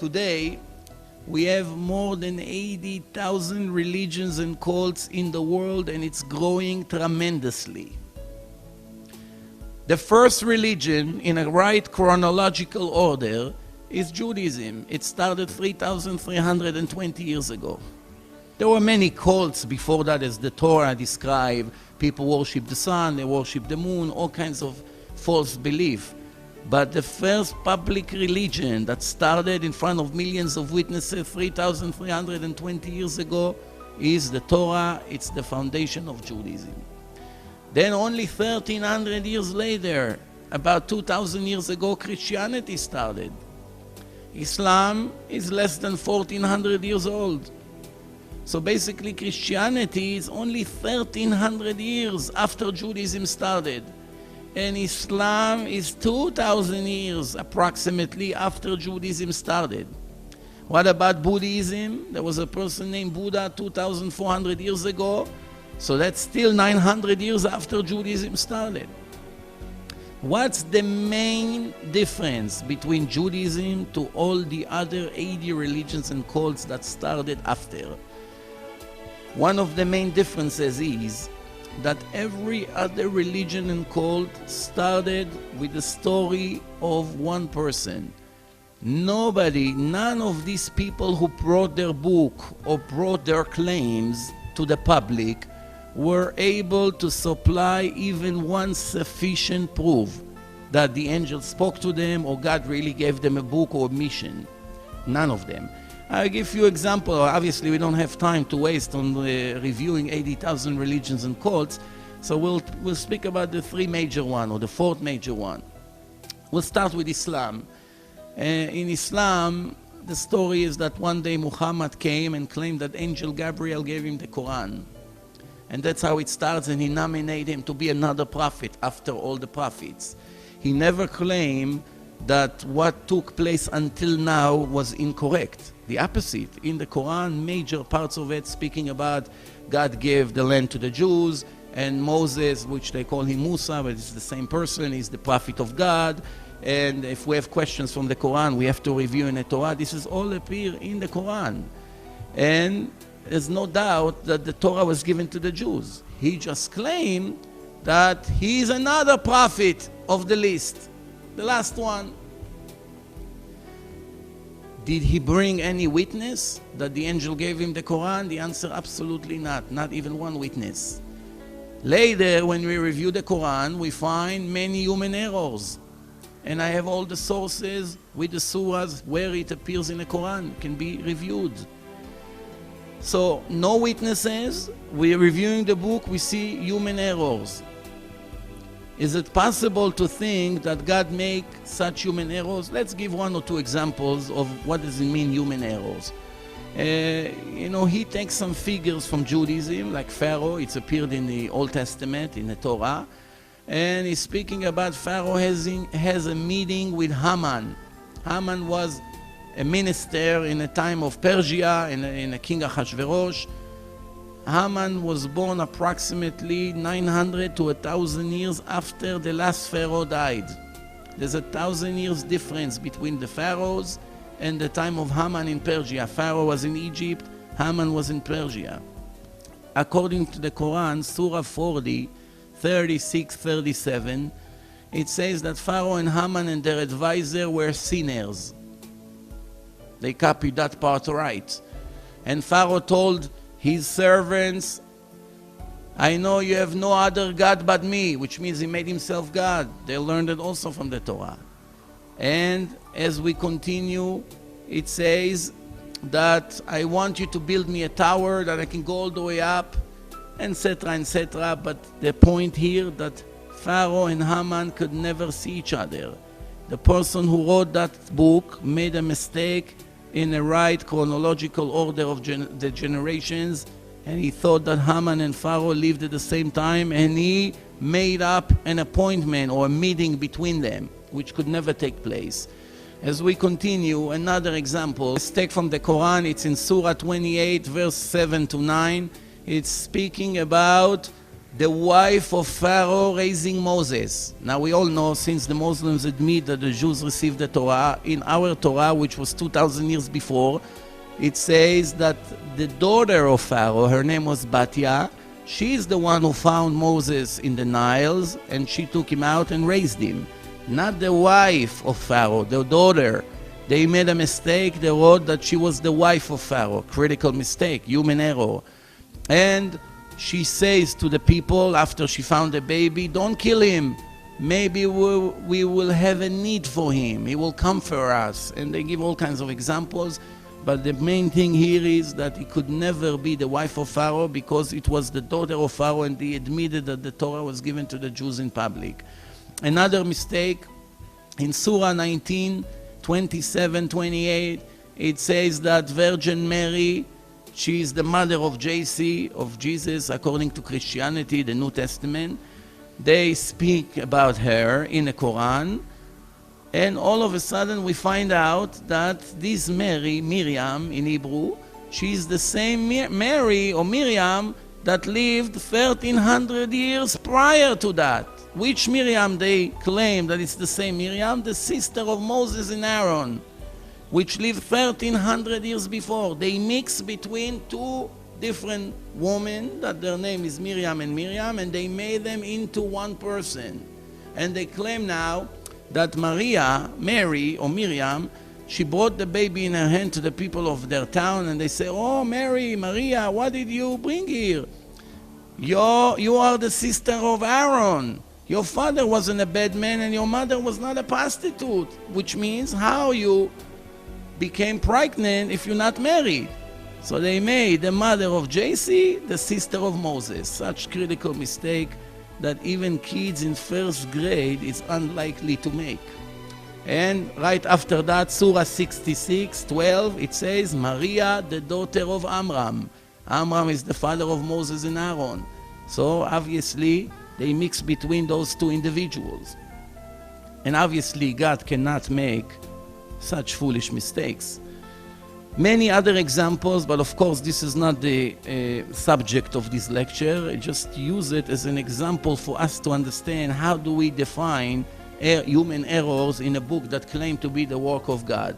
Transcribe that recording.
Today, we have more than 80,000 religions and cults in the world, and it's growing tremendously. The first religion in a right chronological order is Judaism. It started 3,320 years ago. There were many cults before that, as the Torah describes. People worship the sun, they worship the moon, all kinds of false belief. But the first public religion that started in front of millions of witnesses 3,320 years ago is the Torah. It's the foundation of Judaism. Then only 1,300 years later, about 2,000 years ago, Christianity started. Islam is less than 1,400 years old. So basically Christianity is only 1,300 years after Judaism started. And Islam is 2,000 years approximately after Judaism started. What about Buddhism? There was a person named Buddha 2,400 years ago. So that's still 900 years after Judaism started. What's the main difference between Judaism to all the other 80 religions and cults that started after? One of the main differences is that every other religion and cult started with the story of one person. None of these people who brought their book or brought their claims to the public were able to supply even one sufficient proof that the angel spoke to them or God really gave them a book or a mission. None of them. I'll give you an example. Obviously, we don't have time to waste on reviewing 80,000 religions and cults, so we'll speak about the three major one or the fourth major one. We'll start with Islam. In Islam, the story is that one day Muhammad came and claimed that Angel Gabriel gave him the Quran. And that's how it starts, and he nominated him to be another prophet after all the prophets. He never claimed that what took place until now was incorrect. The opposite. In the Quran, major parts of it speaking about God gave the land to the Jews, and Moses, which they call him Musa, but it's the same person, is the prophet of God. And if we have questions from the Quran, we have to review in the Torah. This is all appear in the Quran. And there's no doubt that the Torah was given to the Jews. He just claimed that he is another prophet of the list, the last one. Did he bring any witness that the angel gave him the Quran? The answer, absolutely not. Not even one witness. Later, when we review the Quran, we find many human errors. And I have all the sources with the surahs where it appears in the Quran. It can be reviewed. So, no witnesses. We're reviewing the book, we see human errors. Is it possible to think that God make such human errors? Let's give one or two examples of what does it mean, human errors. He takes some figures from Judaism, like Pharaoh. It's appeared in the Old Testament, in the Torah. And he's speaking about Pharaoh has a meeting with Haman. Haman was a minister in the time of Persia, in the king Ahasuerus. Haman was born approximately 900 to 1,000 years after the last pharaoh died. There's 1,000 years difference between the pharaohs and the time of Haman in Persia. Pharaoh was in Egypt, Haman was in Persia. According to the Quran, Surah 40, 36, 37, it says that Pharaoh and Haman and their advisor were sinners. They copied that part right. And Pharaoh told his servants, I know you have no other God but me, which means he made himself God. They learned it also from the Torah. And as we continue, it says that I want you to build me a tower that I can go all the way up, etc., etc. But the point here that Pharaoh and Haman could never see each other. The person who wrote that book made a mistake in the right chronological order of the generations, and he thought that Haman and Pharaoh lived at the same time, and he made up an appointment or a meeting between them, which could never take place. As we continue, another example, let's take from the Quran. It's in Surah 28, verse 7 to 9. It's speaking about the wife of Pharaoh raising Moses. Now we all know, since the Muslims admit that the Jews received the Torah, in our Torah, which was 2,000 years before, it says that the daughter of Pharaoh, her name was Batya, she is the one who found Moses in the Niles, and she took him out and raised him. Not the wife of Pharaoh, the daughter. They made a mistake. They wrote that she was the wife of Pharaoh. Critical mistake, human error. And she says to the people after she found the baby, don't kill him. Maybe we will have a need for him. He will come for us. And they give all kinds of examples. But the main thing here is that it could never be the wife of Pharaoh, because it was the daughter of Pharaoh, and they admitted that the Torah was given to the Jews in public. Another mistake, in Surah 19, 27, 28, it says that Virgin Mary, she is the mother of Yossi, of Jesus, according to Christianity, the New Testament. They speak about her in the Quran. And all of a sudden we find out that this Mary, Miriam in Hebrew, she is the same Mary or Miriam that lived 1,300 years prior to that. Which Miriam they claim that it's the same Miriam? The sister of Moses and Aaron, which lived 1,300 years before. They mix between two different women, that their name is Miriam, and they made them into one person. And they claim now that Mary or Miriam, she brought the baby in her hand to the people of their town, and they say, oh, Maria, what did you bring here? You are the sister of Aaron. Your father wasn't a bad man, and your mother was not a prostitute, which means how you became pregnant if you're not married. So they made the mother of Yossi the sister of Moses. Such critical mistake that even kids in first grade is unlikely to make. And right after that, Surah 66, 12, it says, Maria, the daughter of Amram. Amram is the father of Moses and Aaron. So obviously, they mix between those two individuals. And obviously, God cannot make such foolish mistakes. Many other examples, but of course this is not the subject of this lecture. I just use it as an example for us to understand how do we define human errors in a book that claims to be the work of God.